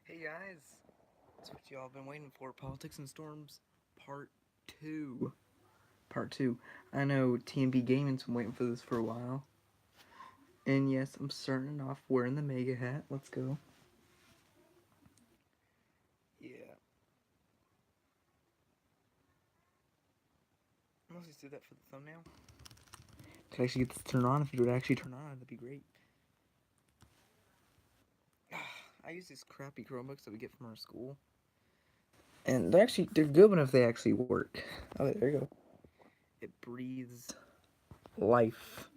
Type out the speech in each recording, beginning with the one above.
Hey guys, that's what y'all been waiting for. Politics and Storms Part 2. Part 2. I know TMB Gaming's been waiting for this for a while. And yes, I'm starting off wearing the Mega hat. Let's go. Yeah. I mostly do that for the thumbnail. Could actually get this turned on. If it would actually turn on, that'd be great. I use these crappy Chromebooks that we get from our school. And they're good when if they actually work. Oh, there you go. It breathes life.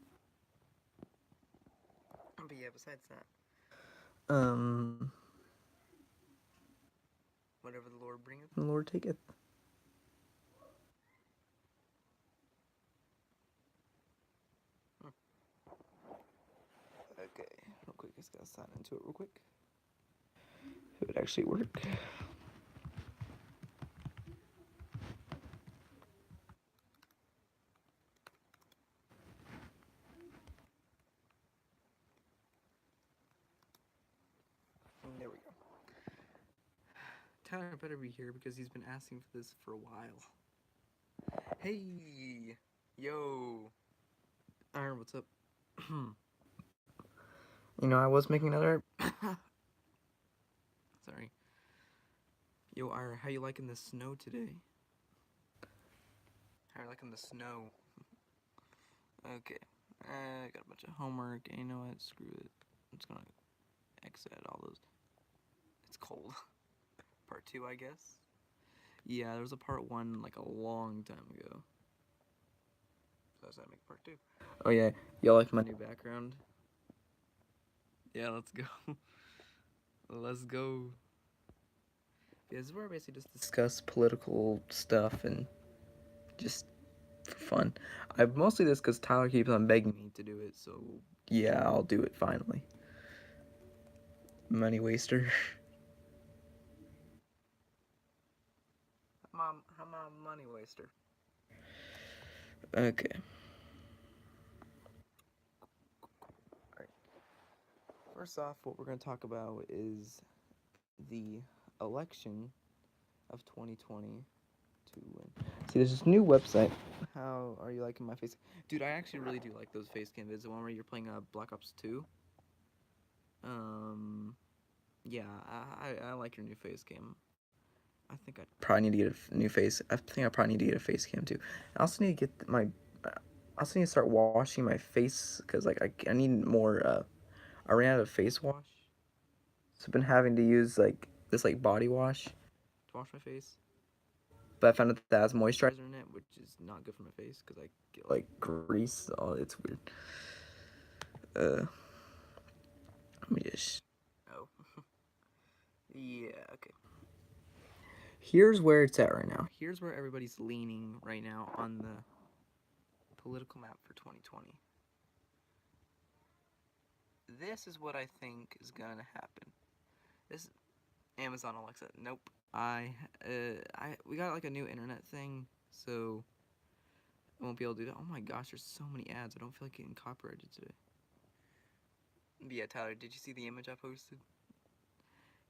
But yeah, besides that, whatever the Lord bringeth, the Lord taketh. Okay, real quick, I just gotta sign into it real quick. It would actually work. There we go. Tyler better be here because he's been asking for this for a while. Hey! Yo! Iron, what's up? I was making another... Sorry. Yo, Ira, how you liking the snow today? How you liking the snow? Okay. I got a bunch of homework, and you know what? Screw it. I'm just gonna exit all those. It's cold. Part 2, I guess? Yeah, there was a part 1, like, a long time ago. So I decided to make part 2. Oh yeah, y'all like my new background? Yeah, let's go. Let's go. Yeah, this is where I basically just discuss political stuff and just for fun. I've mostly this because Tyler keeps on begging me to do it, so yeah, I'll do it finally. Money waster. I'm a money waster. Okay. Alright. First off, what we're going to talk about is the election of 2020 to win. See, there's this new website. How are you liking my face? Dude, I actually really do like those face cam vids. The one where you're playing Black Ops 2. Yeah, I like your new face cam. I think I probably need to get a new face. I think I probably need to get a face cam too. I also need to get my. I also need to start washing my face because like I need more. I ran out of face wash, so I've been having to use like this like body wash to wash my face. But I found out that has moisturizer in it, which is not good for my face because I get like grease. Oh, it's weird. Let me just. Oh. Yeah. Okay. Here's where it's at right now. Here's where everybody's leaning right now on the political map for 2020. This is what I think is gonna happen. This Amazon Alexa. Nope. We got like a new internet thing, so I won't be able to do that. Oh my gosh, there's so many ads. I don't feel like getting copyrighted today. But yeah, Tyler, did you see the image I posted?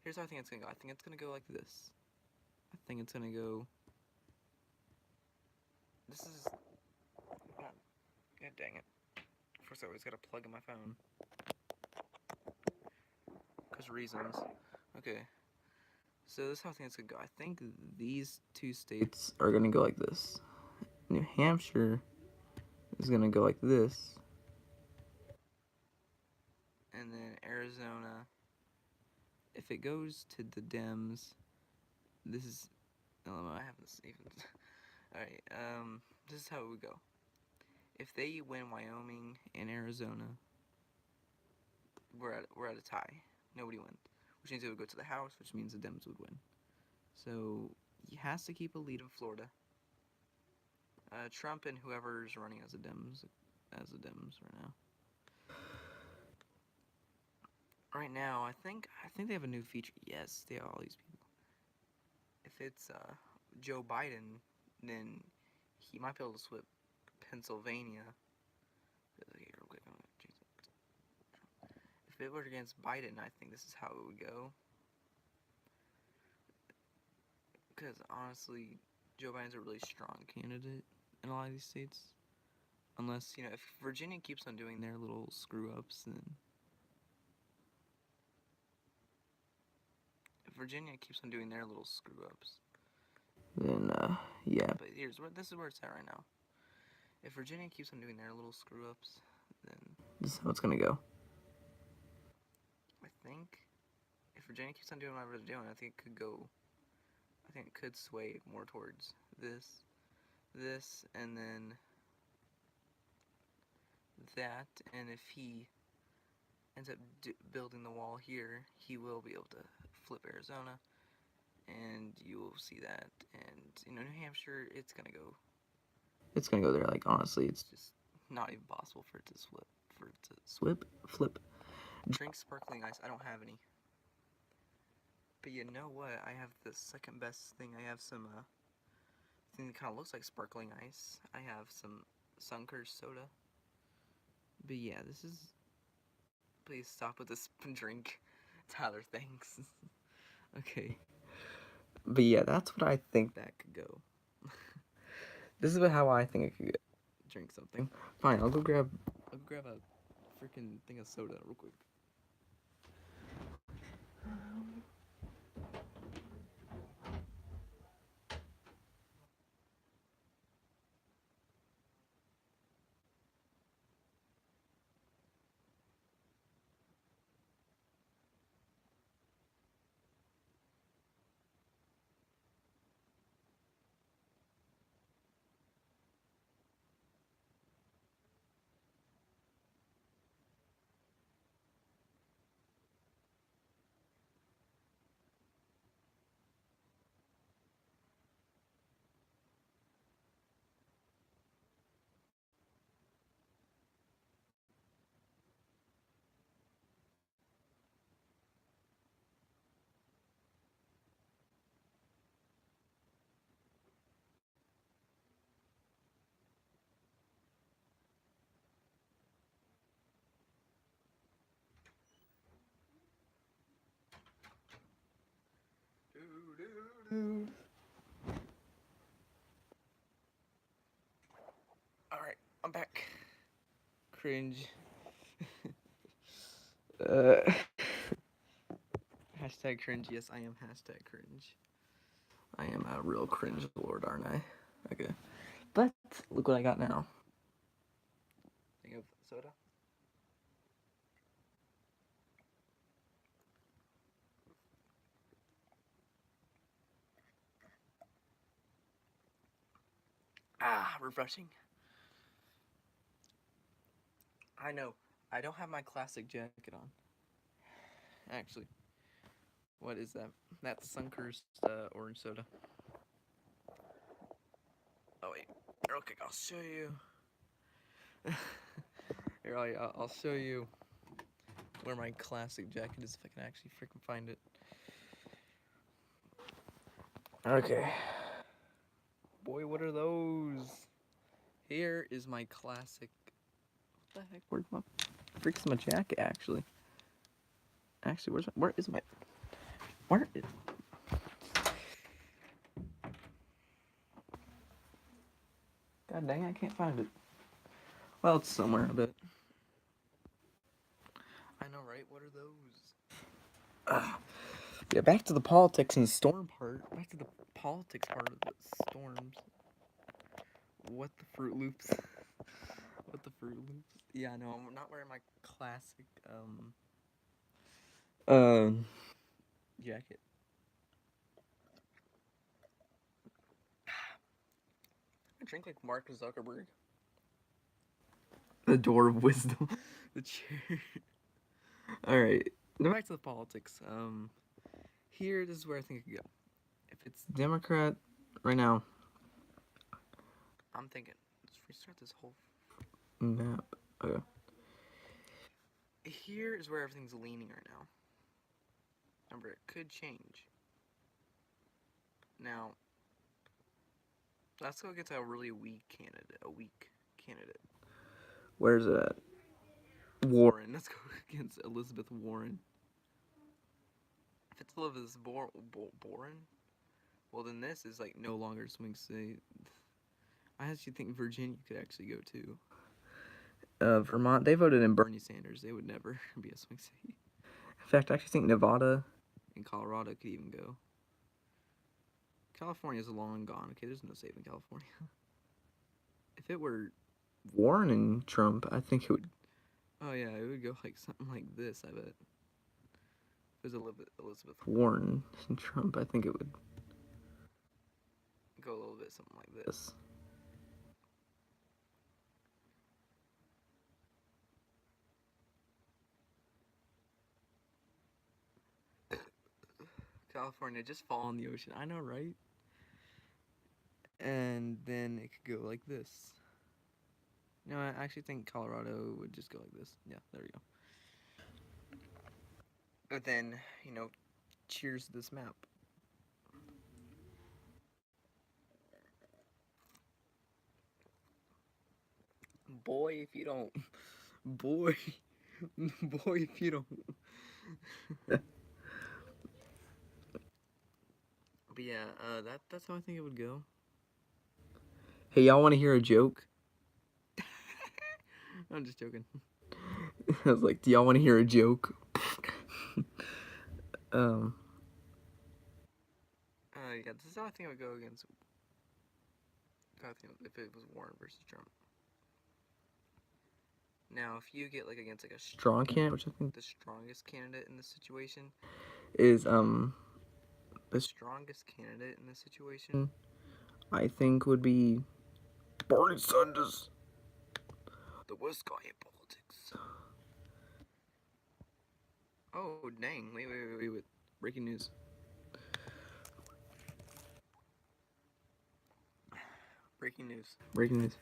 Here's how I think it's gonna go. I think it's gonna go like this. I think it's gonna go. This is. God dang it. First, I always gotta plug in my phone. Because reasons. Okay. So this is how I think it's gonna go. I think these two states are gonna go like this. New Hampshire is gonna go like this. And then Arizona, if it goes to the Dems, this is. Oh, I haven't even. Alright, this is how it would go. If they win Wyoming and Arizona, we're at a tie. Nobody wins. Which means it would go to the House, which means the Dems would win. So he has to keep a lead in Florida. Trump and whoever's running as the Dems right now. Right now, I think they have a new feature. Yes, they have all these people. If it's Joe Biden, then he might be able to swip Pennsylvania. Okay, real quick, I'm gonna change that. If it were against Biden, I think this is how it would go. Because honestly, Joe Biden's a really strong candidate in a lot of these states. Unless, if Virginia keeps on doing their little screw-ups, then... If Virginia keeps on doing their little screw-ups, then, yeah. But this is where it's at right now. If Virginia keeps on doing their little screw-ups, then this is how it's gonna go. I think if Virginia keeps on doing whatever they're doing, I think it could sway more towards this, and then that, and if he ends up building the wall here, he will be able to flip Arizona, and you will see that, and, New Hampshire, it's gonna go there, like, honestly, it's just not even possible for it to flip. Drink sparkling ice, I don't have any. But you know what, I have the second best thing. I have some, thing that kind of looks like sparkling ice. I have some Sunkist soda. But yeah, please stop with this drink. Tyler, thanks. Okay. But yeah, that's what I think that could go. This is how I think it could go. Drink something. Fine, I'll go grab a freaking thing of soda real quick. Alright, I'm back. Cringe. Hashtag cringe. Yes, I am hashtag cringe. I am a real cringe lord, aren't I? Okay. But look what I got now. Think of soda? Ah, refreshing. I know. I don't have my classic jacket on. Actually. What is that? That's Sunkist orange soda. Oh wait. Okay, I'll show you. Here, I'll show you where my classic jacket is if I can actually freaking find it. Okay. Boy, what are those? Here is my classic. What the heck? Where's my jacket? Actually, where is my? God dang, I can't find it. Well, it's somewhere, I bet. I know, right? What are those? Yeah, back to the politics and storm part. Back to the politics part of the storms. What the Fruit Loops? What the Fruit Loops? Yeah, no, I'm not wearing my classic jacket. I drink like Mark Zuckerberg. The door of wisdom. The chair. Alright. Now back to the politics. Here, this is where I think it could go. If it's Democrat, right now, I'm thinking, let's restart this whole map. Okay. Here is where everything's leaning right now. Remember, it could change. Now, let's go get to a really weak candidate. Where's it at? Warren. Let's go against Elizabeth Warren. If it's Elizabeth Warren, Well, then this is like no longer swing state. I actually think Virginia could actually go too. Vermont, they voted in Bernie Sanders. They would never be a swing state. In fact, I actually think Nevada and Colorado could even go. California's long gone. Okay, there's no saving California. If it were Warren and Trump, I think it would. Oh yeah, it would go like something like this. I bet. If it was Elizabeth Warren and Trump, I think it would go a little bit something like this. California, just fall in the ocean. I know, right? And then it could go like this. No, I actually think Colorado would just go like this. Yeah, there we go. But then, cheers to this map. Boy, if you don't. Boy. Boy, if you don't. But yeah, that's how I think it would go. Hey, y'all want to hear a joke? I'm just joking. I was like, do y'all want to hear a joke? Yeah, this is how I think it would go against. I think if it was Warren versus Trump. Now, if you get against a strong candidate, which I think the strongest candidate in this situation is the strongest candidate in this situation, I think would be Bernie Sanders. The worst guy in politics. Oh dang! Wait! Breaking news. Breaking news. Breaking news.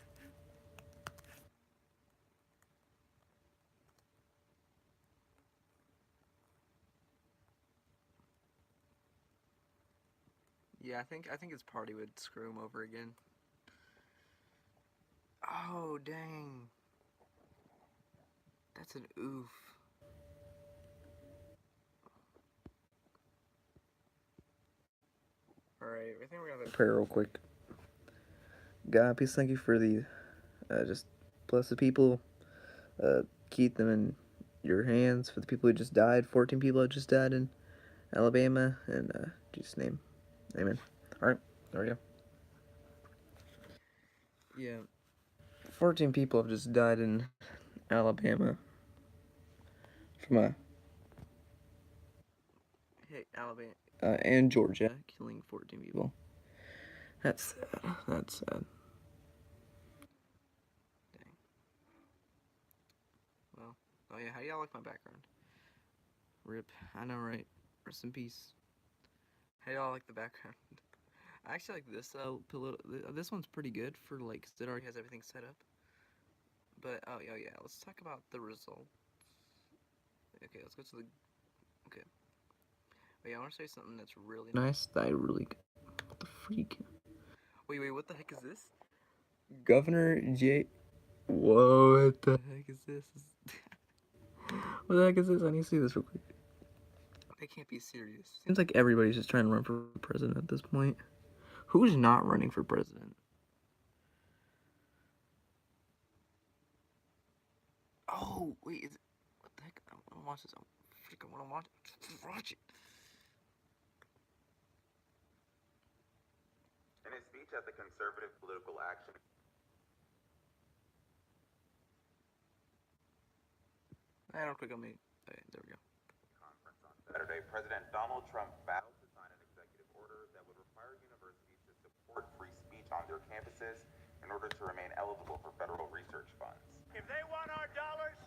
Yeah, I think his party would screw him over again. Oh dang! That's an oof. Alright, I think we're gonna have a prayer real quick. God, please thank you for the just bless the people, keep them in your hands. For the people who just died, 14 people have just died in Alabama, and Jesus' name, amen. Alright, there we go. Yeah, 14 people have just died in Alabama from Alabama and Georgia killing 14 people. That's sad. That's sad. Dang. Well, oh yeah, how do y'all like my background? Rip. I know, right? Rest in peace. How y'all like the background? I actually like this pillow. This one's pretty good for cause it already has everything set up. But oh yeah, let's talk about the results. Okay, let's go to the. Okay. Wait, I want to say something that's really nice. That I really. What the freak? Wait, what the heck is this? Governor J. Whoa, what the heck is this? What the heck is this? I need to see this real quick. They can't be serious. Seems like everybody's just trying to run for president at this point. Who's not running for president? Oh, wait, what the heck? I want to watch this. I want to watch it. In his speech at the Conservative Political Action I don't click on me. Okay, there we go. Conference on Saturday, President Donald Trump vowed to sign an executive order that would require universities to support free speech on their campuses in order to remain eligible for federal research funds. If they want our dollars,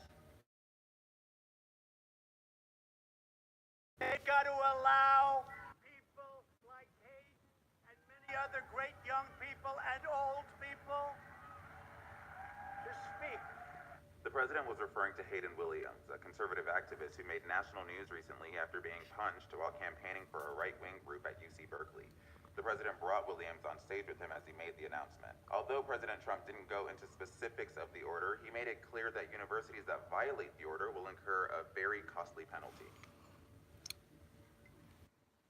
they got to allow people like Hayden and many other great young people and old people to speak. The president was referring to Hayden Williams, a conservative activist who made national news recently after being punched while campaigning for a right-wing group at UC Berkeley. The president brought Williams on stage with him as he made the announcement. Although President Trump didn't go into specifics of the order, he made it clear that universities that violate the order will incur a very costly penalty.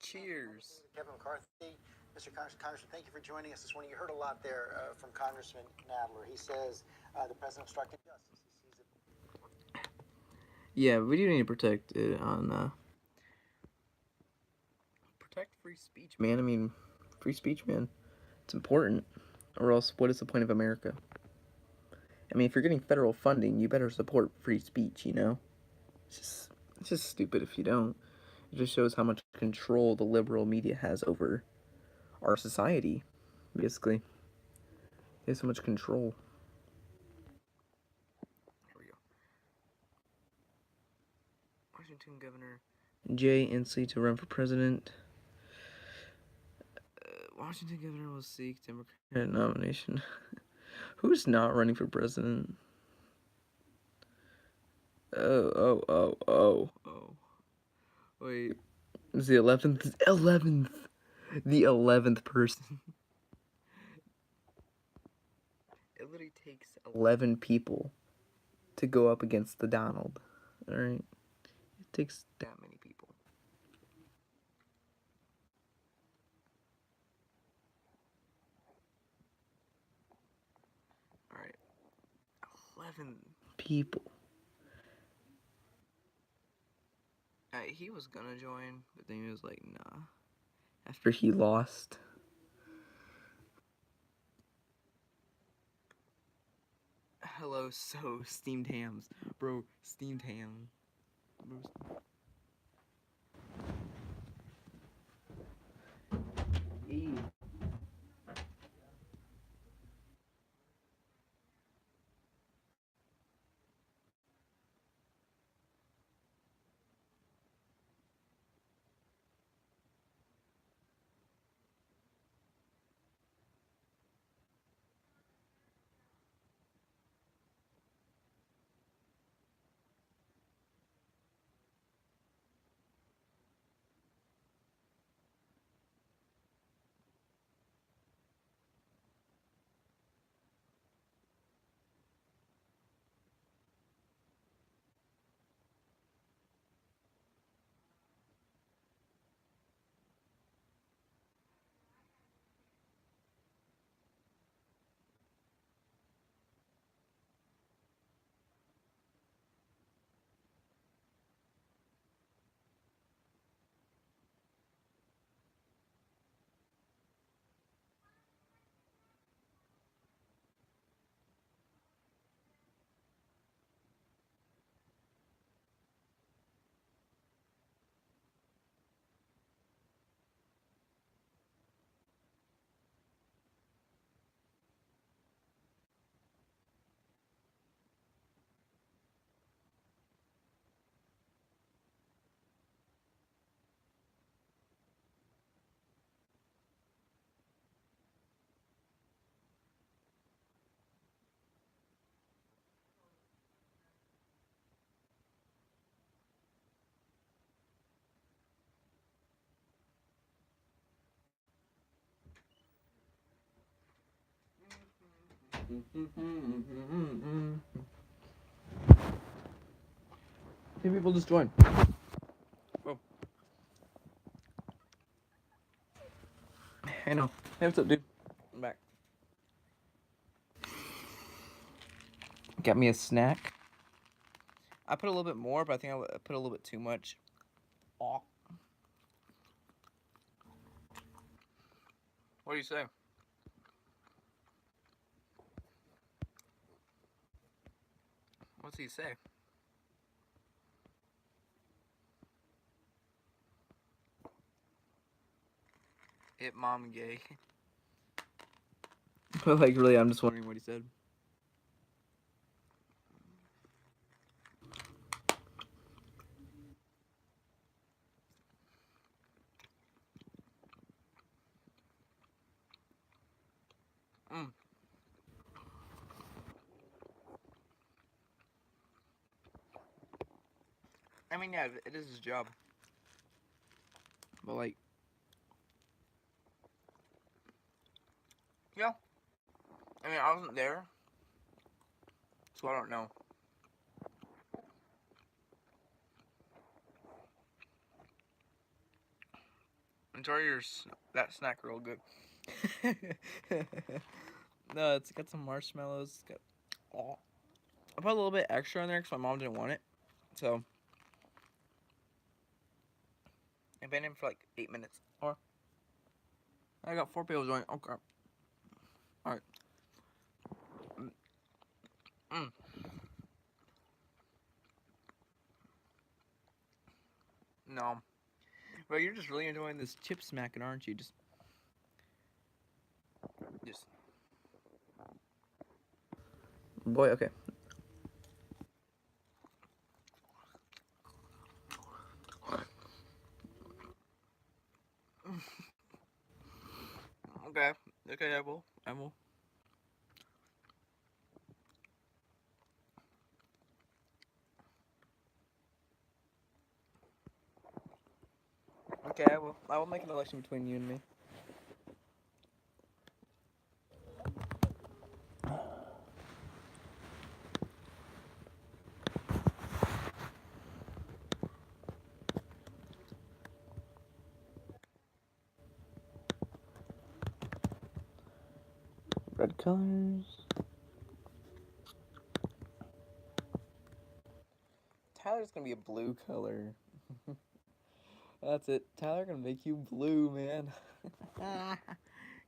Cheers. Kevin McCarthy Mr. Congressman, thank you for joining us this morning. You heard a lot there from Congressman Nadler. He says the president obstructed justice. He sees it. Yeah, we do need to protect it on protect free speech, man. I mean, free speech, man. It's important. Or else, what is the point of America? I mean, if you're getting federal funding, you better support free speech, you know? It's just stupid if you don't. It just shows how much control the liberal media has over our society, basically. They have so much control. Here we go. Washington Governor Jay Inslee to run for president. Washington Governor will seek Democratic nomination. Who's not running for president? Oh. Wait. It's the 11th. The 11th person. It literally takes 11 people to go up against the Donald. Alright? It takes that many people. Alright. 11 people. He was gonna join, but then he was like, nah. After he lost. Hello, so steamed hams. Bro, steamed ham. Eee. Two people just joined. Whoa. I know. Hey, what's up, dude? I'm back. Got me a snack. I put a little bit more, but I think I put a little bit too much. Oh. What do you say? What's he say? Hit mom gay. But like, really, I'm just wondering what he said. I mean, yeah, it is his job. But like, yeah. I mean, I wasn't there, so I don't know. Enjoy that snack real good. No, it's got some marshmallows. It's got, oh, I put a little bit extra in there because my mom didn't want it. So I've been in for like 8 minutes. Or I got 4 people joining. Okay. All right. Mm. No. Bro, you're just really enjoying this chip smacking, aren't you? Just. Boy, okay. Okay. Okay, I will. I will. Okay, I will. I will make an election between you and me. Red colors. Tyler's gonna be a blue color. That's it. Tyler gonna make you blue, man.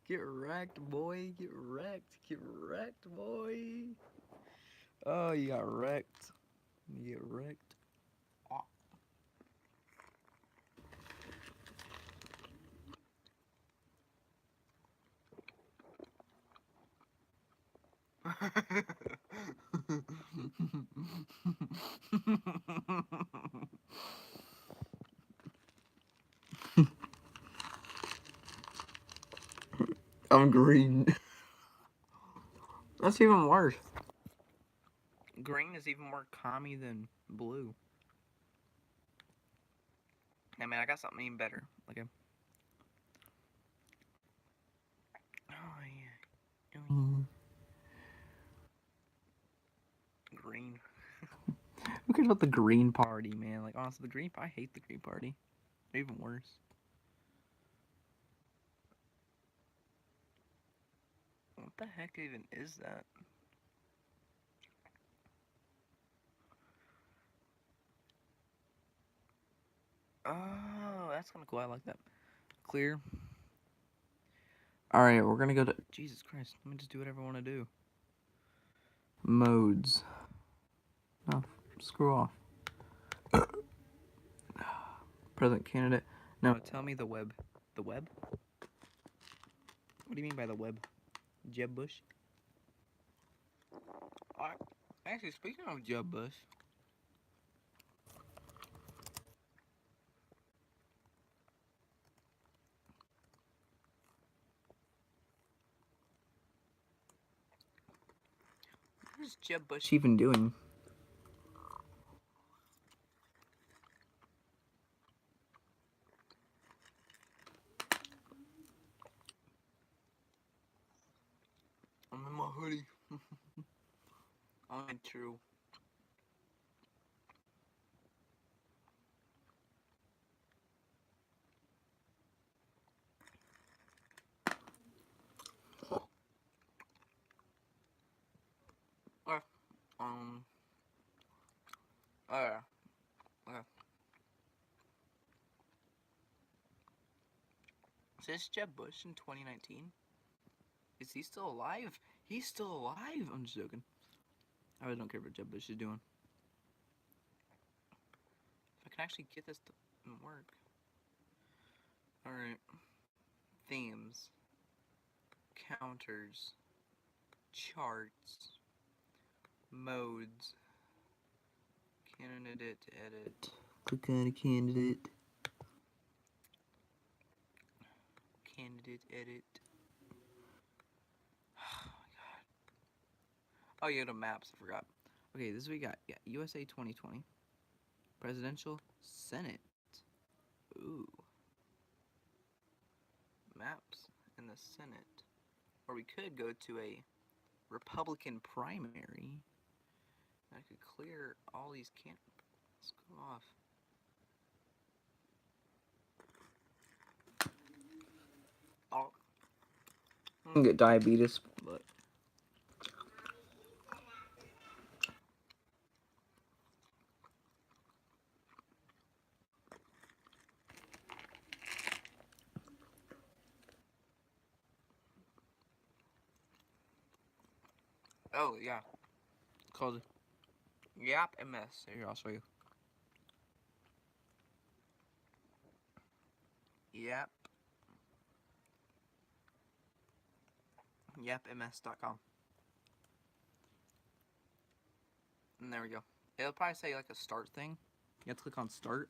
Get wrecked, boy. Get wrecked. Get wrecked, boy. Oh, you got wrecked. You get wrecked. I'm green. That's even worse. Green is even more commie than blue. Hey man, I got something even better. Okay. Oh yeah. Green. Who cares about the Green Party, man? Like honestly, I hate the Green Party. They're even worse. What the heck even is that? Oh, that's kind of cool. I like that. Clear. Alright, we're gonna go to... Jesus Christ, let me just do whatever I want to do. Modes. No, screw off. President candidate. No, tell me the web. The web? What do you mean by the web? Jeb Bush? Actually, speaking of Jeb Bush... What is Jeb Bush even doing? I'm in my hoodie. Only true. Oh yeah. Okay. Is this Jeb Bush in 2019? Is he still alive? He's still alive! I'm just joking. I really don't care what Jeb Bush is doing. If I can actually get this to work. Alright. Themes. Counters. Charts. Modes. Candidate edit. Click on a candidate. Candidate edit. Oh my god. Oh yeah, the maps, I forgot. Okay, this is what we got. Yeah, USA 2020. Presidential Senate. Ooh. Maps in the Senate. Or we could go to a Republican primary. I could clear all these Let's go off. I'm gonna get diabetes, but oh yeah, it's called Yap MS. Here, I'll show you. Yap. YapMS.com. And there we go. It'll probably say like a start thing. You have to click on start.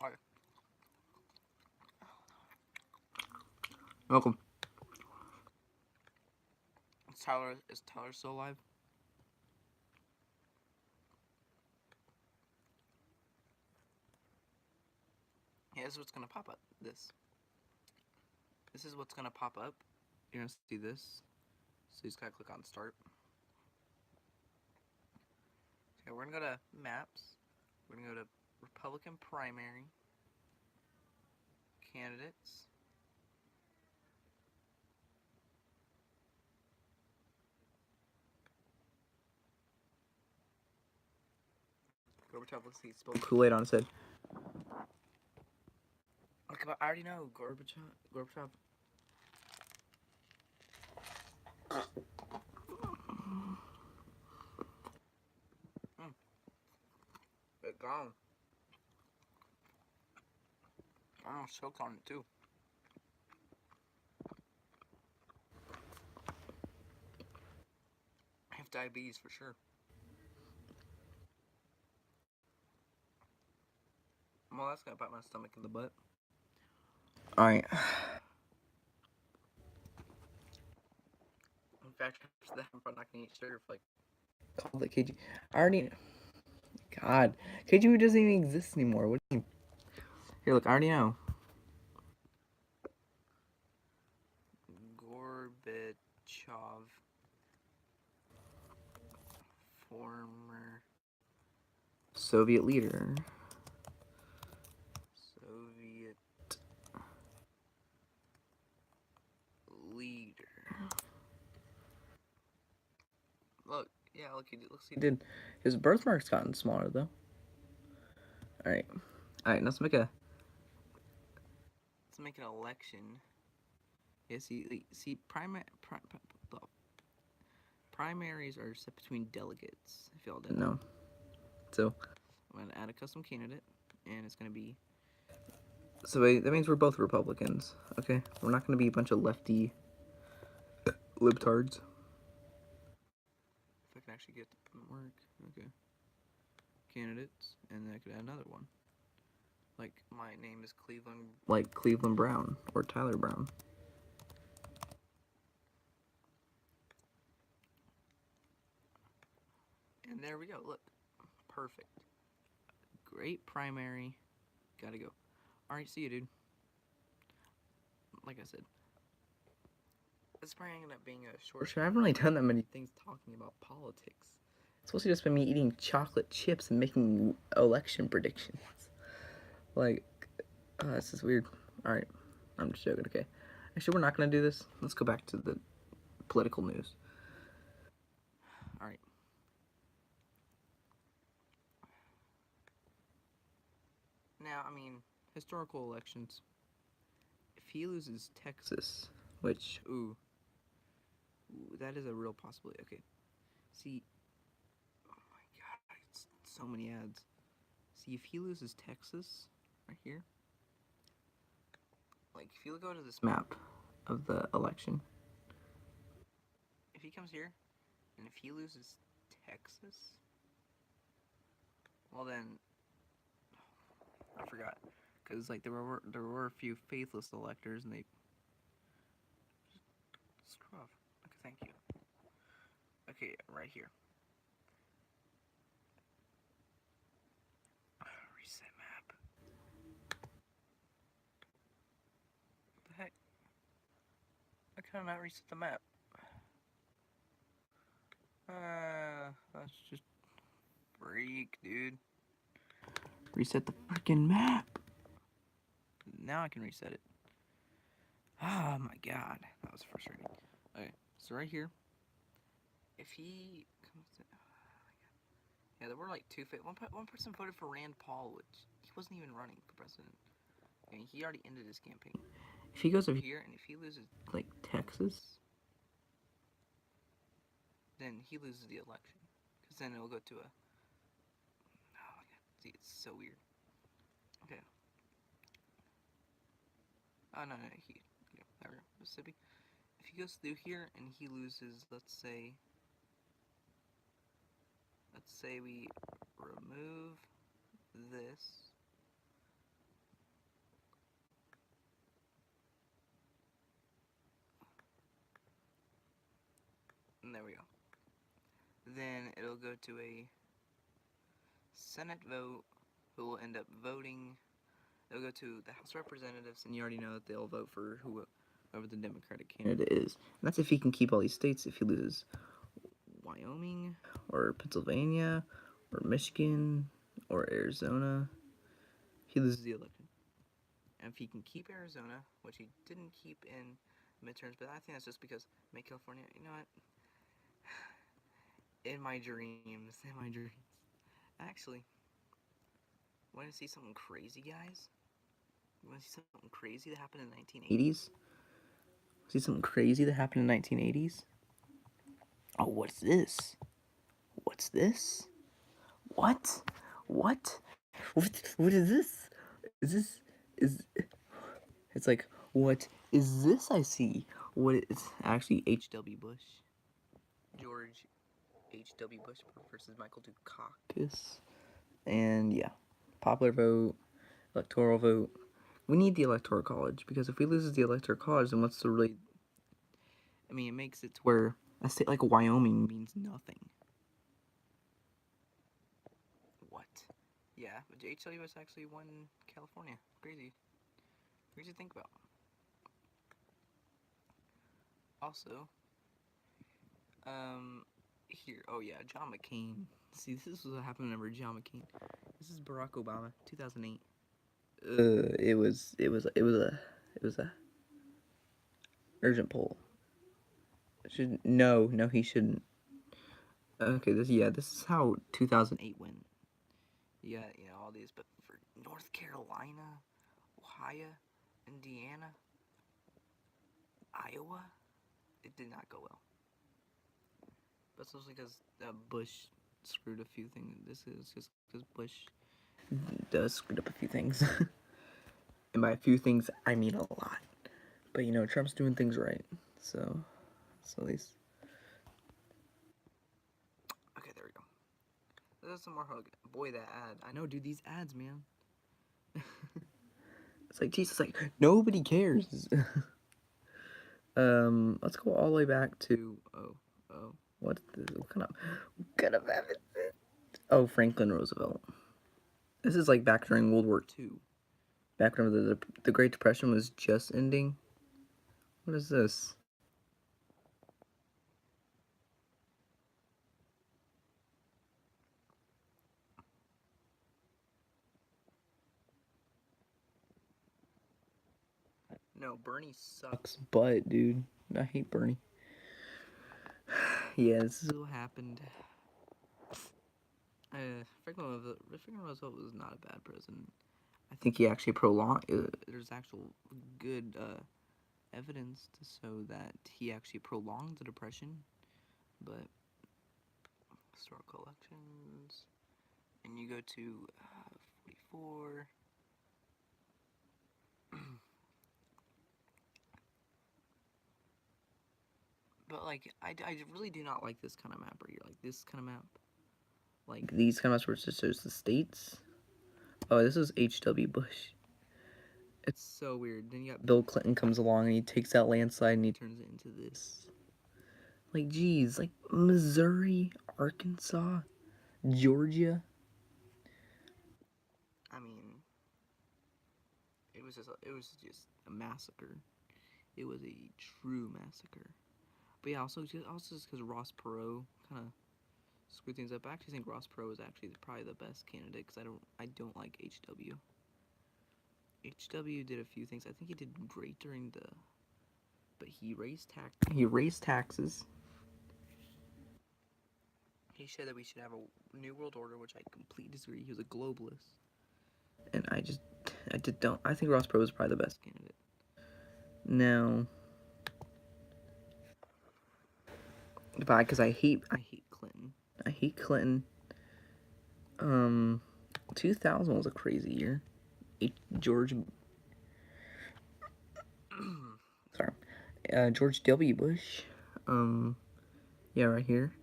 Okay. Welcome. Is Tyler still alive? Yeah, this is what's gonna pop up. This is what's gonna pop up. You're gonna see this. So you just gotta click on start. Okay, we're gonna go to maps. We're gonna go to Republican primary, candidates. Gorbachev looks like he spilled Kool-Aid on his head. Okay, but I already know Gorbachev. It gone. I almost choked on it too. I have diabetes for sure. Well, that's gonna bite my stomach in the butt. Alright. In fact, after that, I'm probably not gonna eat sugar for like. Call it KG. I already. God. KG doesn't even exist anymore. What do you mean? Here, look, I already know. Gorbachev. Former Soviet leader. Soviet leader. Look, yeah, look, he did. His birthmark's gotten smaller though. Alright. Alright, let's make an election. Yeah, see, primaries are set between delegates, if y'all didn't know. So, I'm going to add a custom candidate, and it's going to be... So, that means we're both Republicans, okay? We're not going to be a bunch of lefty libtards. If I can actually get it to work, okay. Candidates, and then I could add another one. Like, my name is Cleveland... Like Cleveland Brown, or Tyler Brown. And there we go, look. Perfect. Great primary. Gotta go. Alright, see you, dude. Like I said, this probably ended up being a short show. I haven't really done that many things talking about politics. It's supposed to just been me eating chocolate chips and making election predictions. Like, this is weird. Alright, I'm just joking, okay. Actually, we're not gonna do this. Let's go back to the political news. Alright. Now, I mean, historical elections. If he loses Texas, which, ooh, that is a real possibility. Okay, see, oh my god, it's so many ads. See, if he loses Texas, right here, like, if you go to this map of the election, if he comes here, and if he loses Texas, well then, I forgot, because, like, there were a few faithless electors, and they, screw off. Okay, thank you. Okay, right here. Reset map. What the heck? I could not reset the map. That's just freak, dude. Reset the freaking map. Now I can reset it. Oh my god, that was frustrating. Okay, so right here, if he comes to, yeah, there were like one person voted for Rand Paul, which he wasn't even running for president. I mean, he already ended his campaign. If he goes over here and if he loses like Texas, then he loses the election, because then it'll go to a. Oh my god, see, it's so weird. Okay. Oh no, he. Yeah, there we go, Mississippi. If he goes through here and he loses, let's say we remove this. And there we go. Then it'll go to a Senate vote, who will end up voting. It'll go to the House of Representatives, and you already know that they'll vote for whoever the Democratic candidate is. And that's if he can keep all these states. If he loses Wyoming, or Pennsylvania, or Michigan, or Arizona, he loses the election. And if he can keep Arizona, which he didn't keep in midterms, but I think that's just because make California, you know what? In my dreams. Actually, want to see something crazy, guys? You want to see something crazy that happened in the 1980s? See something crazy that happened in the 1980s? Oh, what's this? What's this? What? What? What is this? It's like, what is this I see? What is actually H.W. Bush? George H.W. Bush versus Michael Dukakis. And yeah, popular vote, electoral vote. We need the electoral college, because if we lose the electoral college, then what's the really... I mean, it makes it to where a state like Wyoming means nothing. What? Yeah, but H.W. Bush actually won California. Crazy to think about. Also, here, oh yeah, John McCain. See, this is what happened whenever John McCain. This is Barack Obama, 2008. It was a urgent poll. No, he shouldn't. Okay, this is how 2008 went. Yeah, all these, but for North Carolina, Ohio, Indiana, Iowa, it did not go well. But it's also because Bush screwed a few things. This is just because Bush does screwed up a few things. And by a few things, I mean a lot. But Trump's doing things right. So at least. Okay, there we go. There's some more hug. Boy, that ad. I know, dude, these ads, man. It's like, Jesus, like, nobody cares. Let's go all the way back to, what kind of evidence? Oh, Franklin Roosevelt. This is like back during World War II. Back when the Great Depression was just ending. What is this? No, Bernie sucks butt, dude. I hate Bernie. Yeah, this is what happened. Franklin Roosevelt was not a bad president. I think he actually prolonged. There's actual good evidence to show that he actually prolonged the Depression. But historical elections, and you go to 44. But like, I really do not like this kind of map right here. Like this kind of map. Like these kind of maps where it just shows the states. Oh, this is H.W. Bush. It's so weird. Then you got Bill Clinton comes along and he takes that landslide and he turns it into this. Like, geez, like Missouri, Arkansas, Georgia. I mean, it was just a massacre. It was a true massacre. But yeah, also just because Ross Perot kind of screw things up. I actually think Ross Perot is actually probably the best candidate because I don't like HW. HW did a few things. I think he did great during the, but he raised taxes. He said that we should have a new world order, which I completely disagree. He was a globalist, and I don't. I think Ross Perot is probably the best candidate. Now, because I hate Clinton. I hate Clinton. 2000 was a crazy year. George W. Bush. Yeah, right here.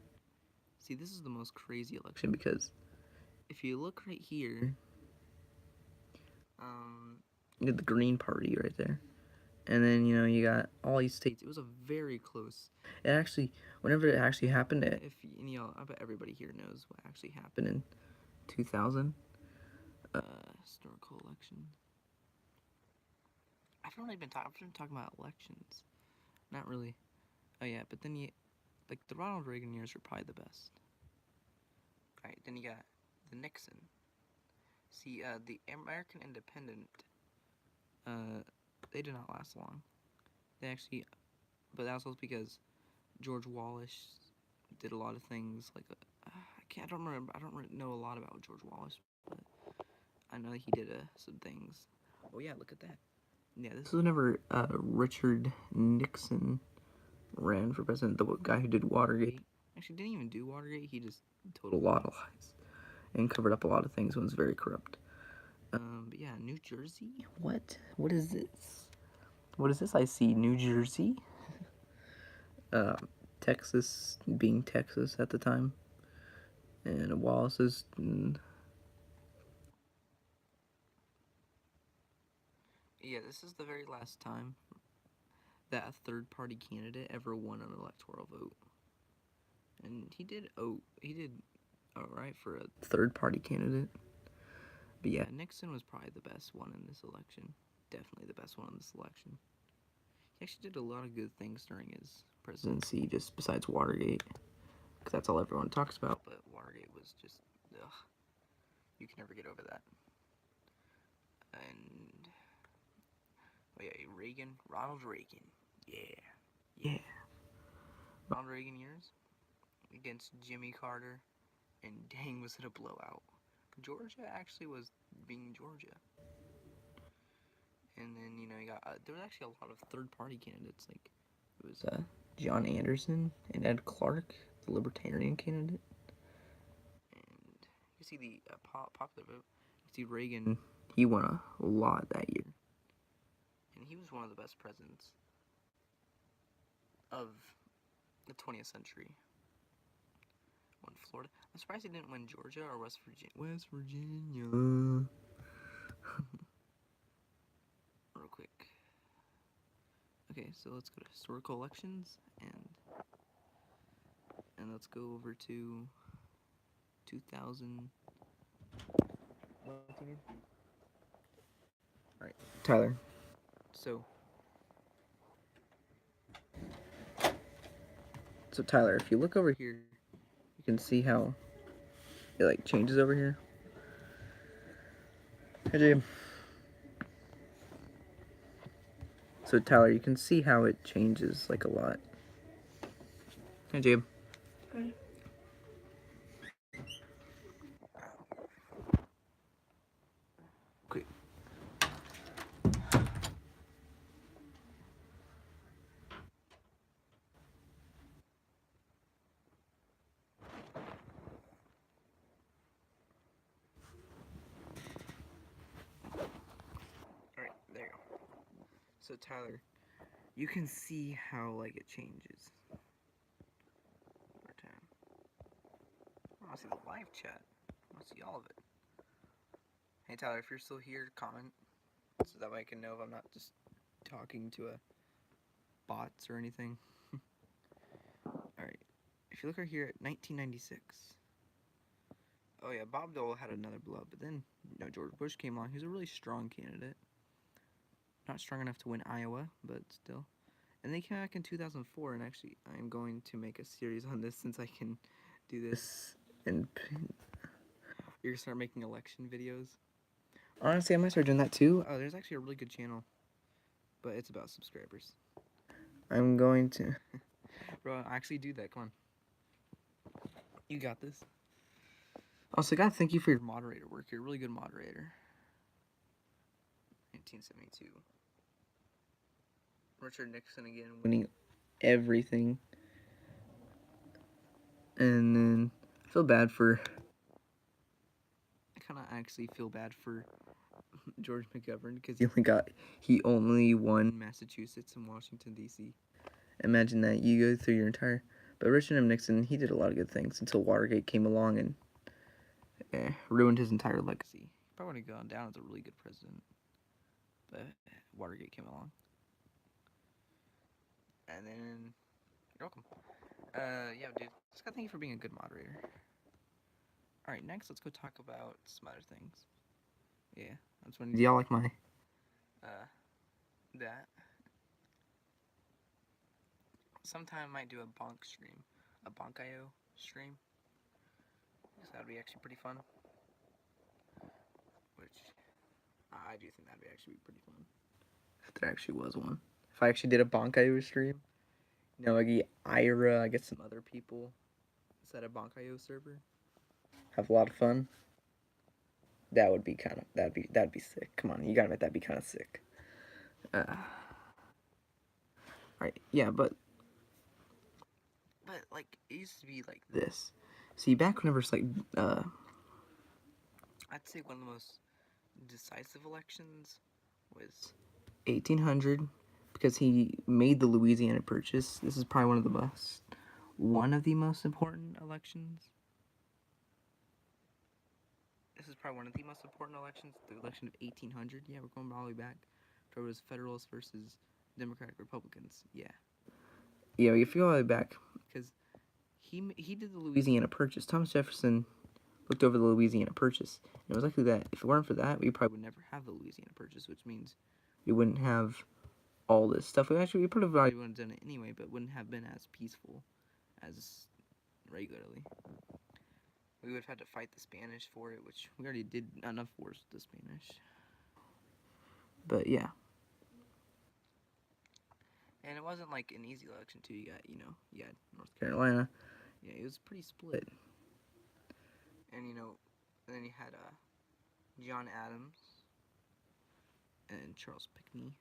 See, this is the most crazy election because if you look right here, you get the Green Party right there. And then, you got all these states. It was a very close. It actually, whenever it actually happened, I bet everybody here knows what actually happened in 2000. Historical election. I've been talking about elections. Not really. Oh yeah, but then the Ronald Reagan years are probably the best. Alright, then you got the Nixon. See, the American Independent, they did not last long. But that was also because George Wallace did a lot of things, I don't really know a lot about George Wallace, but I know he did some things. Oh yeah, look at that. Yeah, this was whenever Richard Nixon ran for president, the guy who did Watergate. Actually, didn't even do Watergate, he just told a lot of lies and covered up a lot of things and was very corrupt. But yeah, New Jersey? What? What is this? What is this? I see New Jersey. Texas being Texas at the time. And Wallace's... Yeah, this is the very last time that a third-party candidate ever won an electoral vote. And he did alright for a third-party candidate. But yeah, Nixon was probably the best one in this election. Definitely the best one in this election. He actually did a lot of good things during his presidency, just besides Watergate. Because that's all everyone talks about. But Watergate was just, ugh. You can never get over that. And, oh yeah, Ronald Reagan. Yeah. Ronald Reagan years against Jimmy Carter. And dang, was it a blowout. Georgia actually was being Georgia. And then, you got, there was actually a lot of third-party candidates, it was, John Anderson and Ed Clark, the Libertarian candidate. And you see the, popular vote, you see Reagan, he won a lot that year. And he was one of the best presidents of the 20th century. Won Florida. I'm surprised he didn't win Georgia or West Virginia. Real quick. Okay, so let's go to historical elections and let's go over to 2000. Alright, Tyler. So Tyler, if you look over here, you can see how it changes over here. Hey, James. So Tyler, you can see how it changes a lot. Hey, Jabe. Hi. Okay. Alright, there you go. So Tyler, you can see how it changes. Over time. I want to see the live chat. I want to see all of it. Hey Tyler, if you're still here, comment so that way I can know if I'm not just talking to a bots or anything. Alright, if you look right here at 1996. Oh yeah, Bob Dole had another blow up, but then George Bush came along. He was a really strong candidate. Not strong enough to win Iowa, but still. And they came back in 2004, and actually I'm going to make a series on this since I can do this and you're gonna start making election videos. Honestly, I might start doing that too. Oh, there's actually a really good channel, but it's about subscribers. I'm going to, bro, actually do that. Come on, you got this. Also, gotta thank you for your moderator work. You're a really good moderator. 1972. Richard Nixon again, winning everything. And then I feel bad for. I kind of actually feel bad for George McGovern because he only won Massachusetts and Washington D.C. Imagine that you go through your entire. But Richard M. Nixon, he did a lot of good things until Watergate came along and ruined his entire legacy. He probably would have gone down as a really good president, but Watergate came along. And then you're welcome. Yeah, dude. Just gotta thank you for being a good moderator. All right, next let's go talk about some other things. Yeah, that's when. Do y'all like my that? Sometime I might do a bonk stream, a bonk.io stream. So that'd be actually pretty fun. Which I do think that'd actually be pretty fun. If there actually was one. If I actually did a bonk.io stream, you know, I get Ira, I get some other people. Set a bonk.io server. Have a lot of fun. That would be kind of that'd be sick. Come on, you gotta admit that'd be kind of sick. Right, yeah, but like it used to be like this. See, back whenever it's like I'd say one of the most decisive elections was 1800 because he made the Louisiana Purchase. This is probably one of the most important elections. This is probably one of the most important elections, the election of 1800. Yeah, we're going all the way back. It was Federalists versus Democratic Republicans. Yeah. Yeah, if you go all the way back, because he did the Louisiana Purchase. Thomas Jefferson looked over the Louisiana Purchase. And it was likely that if it weren't for that, we probably would never have the Louisiana Purchase, which means we wouldn't have all this stuff. We probably would have done it anyway, but wouldn't have been as peaceful as regularly. We would have had to fight the Spanish for it, which we already did enough wars with the Spanish. But yeah. And it wasn't like an easy election too. You had North Carolina. Yeah, it was pretty split. And then you had John Adams and Charles Pinckney.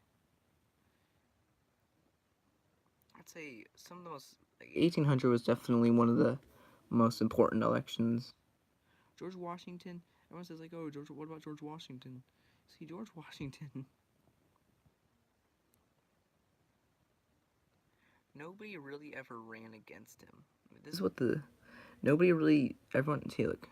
I'd say some of the most 1800 was definitely one of the most important elections. George Washington. Everyone says like, oh, George. What about George Washington? See, George Washington. Nobody really ever ran against him. I mean, this is what everyone, see, look.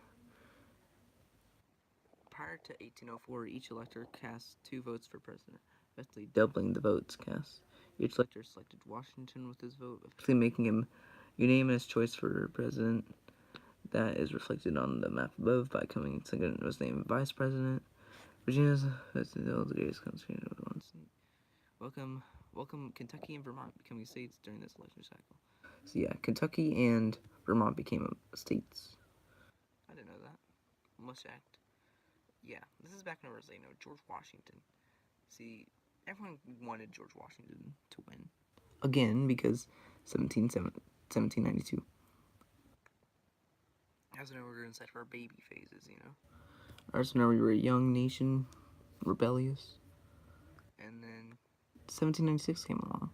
Prior to 1804, each elector cast 2 votes for president, effectively doubling the votes cast. Each elector selected Washington with his vote, effectively making him unanimous choice for president. That is reflected on the map above by coming second was named vice president. Virginia's the greatest country in one state. Welcome Kentucky and Vermont becoming states during this election cycle. So yeah, Kentucky and Vermont became states. I didn't know that. Much act. Yeah, this is back when there was, George Washington. See, everyone wanted George Washington to win. Again, because 1792. As we know, we're inside of our baby phases, As we know, we were a young nation, rebellious. And then 1796 came along.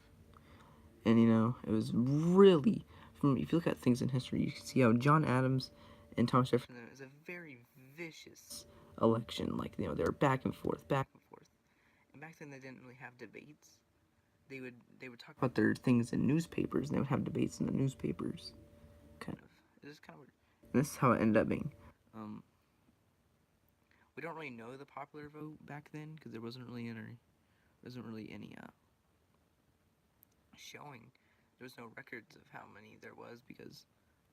And, it was really, if you look at things in history, you can see how John Adams and Thomas Jefferson, it was a very vicious election. Like, they were back and forth. And back then, they didn't really have debates. They would talk about their things in newspapers, and they would have debates in the newspapers. Kind of. It is kind of weird. And this is how it ended up being. We don't really know the popular vote back then, because there wasn't really any showing. There was no records of how many there was because,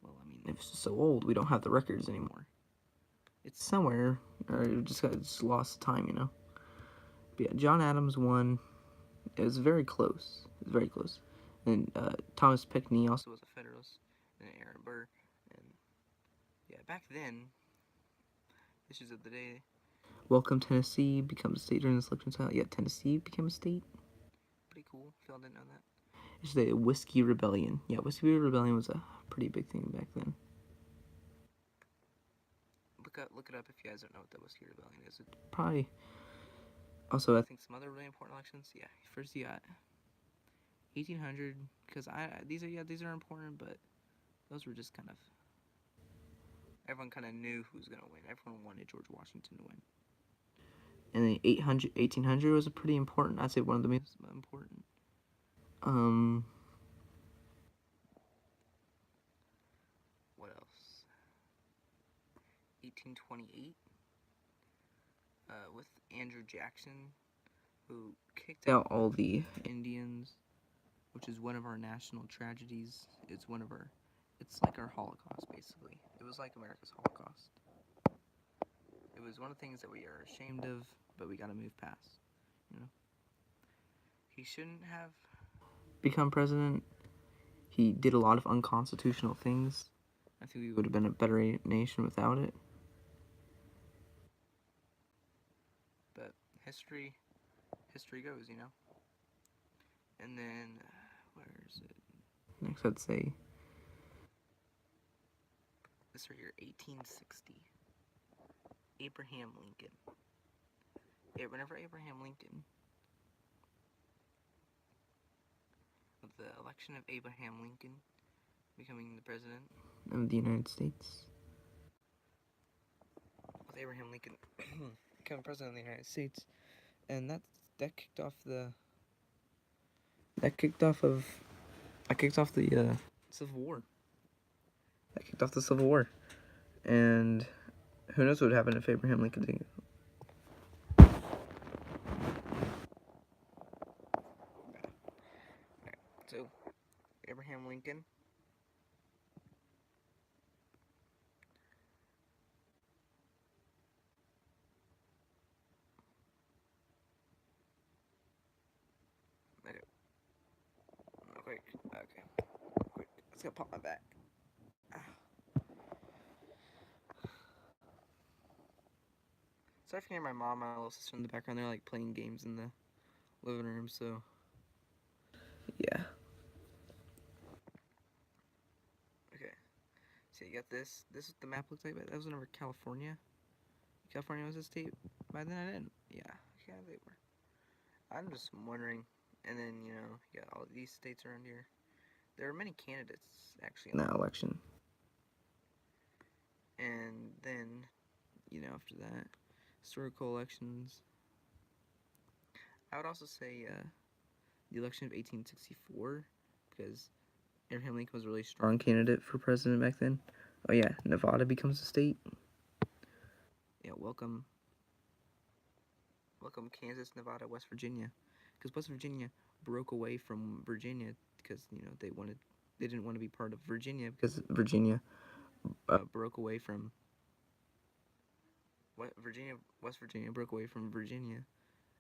well, I mean, it's so old, we don't have the records anymore. It's somewhere, or it just lost time, But yeah, John Adams won. It was very close. And Thomas Pinckney also was a Federalist, and Aaron Burr, and yeah, back then, issues of the day. Welcome Tennessee becomes a state during this election cycle. Yeah, Tennessee became a state. Pretty cool. If y'all didn't know that. It's the Whiskey Rebellion. Yeah, Whiskey Rebellion was a pretty big thing back then. Look it up if you guys don't know what the Whiskey Rebellion is. It's probably. Also, I think some other really important elections. Yeah, first you got 1800, because these are important, but those were just kind of, everyone kind of knew who was gonna win. Everyone wanted George Washington to win. And then 1800 was a pretty important. I'd say one of the most important. What else? 1828. With Andrew Jackson, who kicked out all the Indians, which is one of our national tragedies. It's like our Holocaust, basically. It was like America's Holocaust. It was one of the things that we are ashamed of, but we gotta move past, you know? He shouldn't have become president. He did a lot of unconstitutional things. I think we would have been a better nation without it. But history goes, you know? And then, where is it? Next, I'd say this right here, 1860. Abraham Lincoln. Whenever Abraham Lincoln, with the election of Abraham Lincoln becoming the president of the United States, with Abraham Lincoln becoming president of the United States, and that kicked off the Civil War. That kicked off the Civil War, and who knows what would happen if Abraham Lincoln didn't. So, Abraham Lincoln. Okay. Quick. Let's go pop my back. Sorry if you hear my mom and my little sister in the background. They're like playing games in the living room, so yeah. Okay. So you got this. This is what the map looks like. That was whenever California was a state. By then I didn't. Yeah, they were. I'm just wondering. And then, you got all these states around here. There are many candidates, actually, in that election. And then, after that, historical elections. I would also say the election of 1864, because Abraham Lincoln was a really strong candidate for president back then. Oh yeah, Nevada becomes a state. Yeah, welcome Kansas, Nevada, West Virginia. Because West Virginia broke away from Virginia because, they didn't want to be part of Virginia because Virginia broke away from West Virginia broke away from Virginia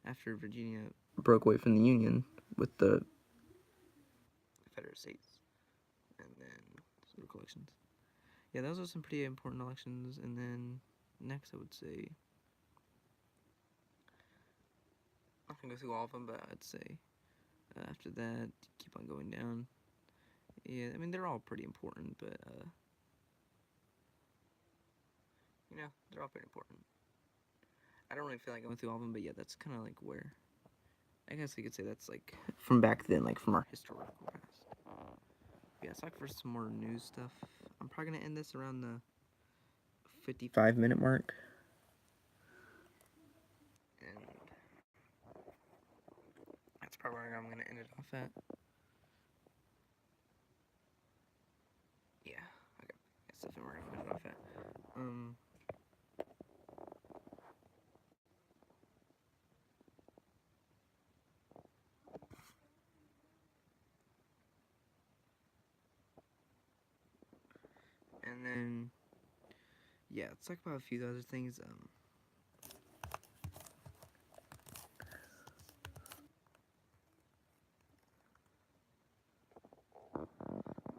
after Virginia broke away from the Union with the Confederate States. And then historical elections. Yeah, those are some pretty important elections. And then next I would say, I'm not going to go through all of them, but I'd say after that, keep on going down. Yeah, I mean, they're all pretty important, but, they're all pretty important. I don't really feel like going through all of them, but yeah, that's kind of like where, I guess you could say that's like from back then, like from our historical past. Yeah, it's like for some more news stuff. I'm probably going to end this around the 55-minute mark. And that's probably where I'm going to end it off at. Yeah, okay. That's definitely where I'm going to end it off at. And then, yeah, let's talk about a few other things.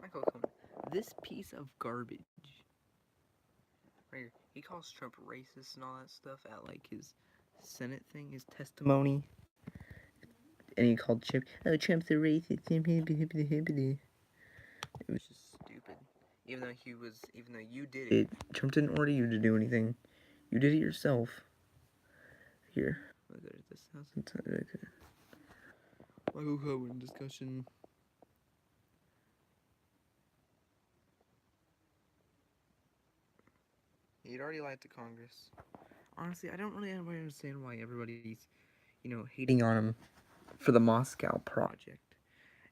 Michael Cohen, this piece of garbage Right here. He calls Trump racist and all that stuff at like his Senate thing, his testimony. And he called Trump, oh, Trump's a racist. It was just stupid. Even though you did it, Trump didn't order you to do anything. You did it yourself. Here. Look at this house. Michael Cohen discussion. He'd already lied to Congress. Honestly, I don't really understand why everybody's, hating on him for the Moscow project.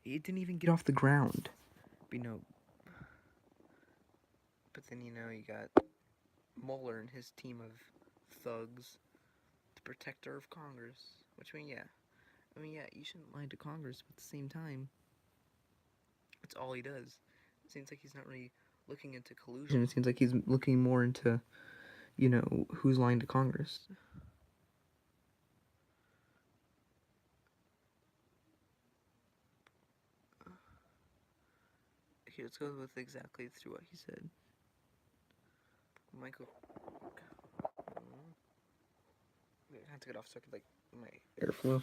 It didn't even get off the ground. But then, you got Mueller and his team of thugs, the protector of Congress. Which, yeah, you shouldn't lie to Congress, but at the same time, it's all he does. It seems like he's not really looking into collusion. It seems like he's looking more into, who's lying to Congress. Here, let's go with exactly through what he said. Michael. I have to get off so I could, my airflow.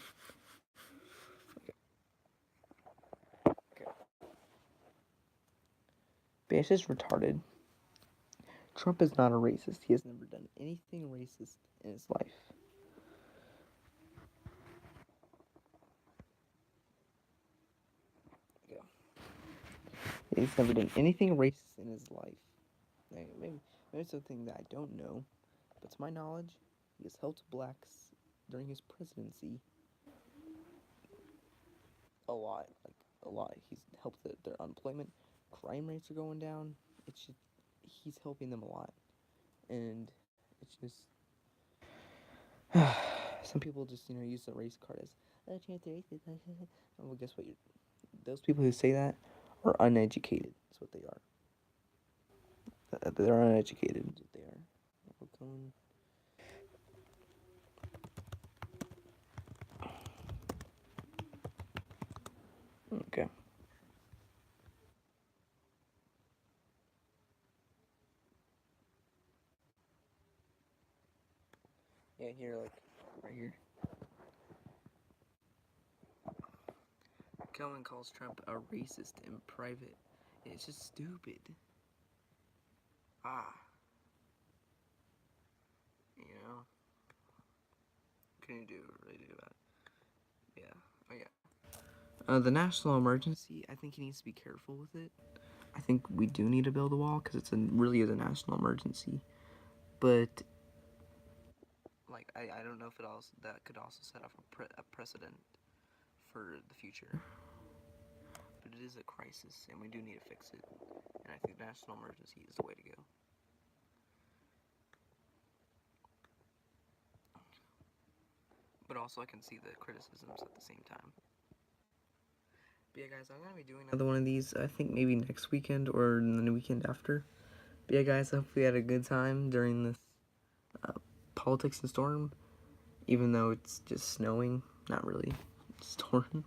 Okay. Bash is retarded. Trump is not a racist. He has never done anything racist in his life. Yeah. He's never done anything racist in his life. Maybe something that I don't know, but to my knowledge, he has helped blacks during his presidency a lot. He's helped their unemployment, crime rates are going down. It's just, he's helping them a lot. And it's just, some people just, use the race card as, oh, Trump's racist. Well, guess what? Those people who say that are uneducated. That's what they are. They're uneducated. That's what they are. Okay. Yeah, here, right here. Cohen calls Trump a racist in private. It's just stupid. Can you really do that? Yeah. Oh, yeah. The national emergency, I think he needs to be careful with it. I think we do need to build a wall because it's really is a national emergency. But, I don't know if that could also set off a precedent for the future. But it is a crisis, and we do need to fix it. And I think national emergency is the way to go. But also I can see the criticisms at the same time. But yeah, guys, I'm going to be doing another one of these, I think maybe next weekend or the weekend after. But yeah, guys, I hope you had a good time during this politics and storm. Even though it's just snowing, not really storms.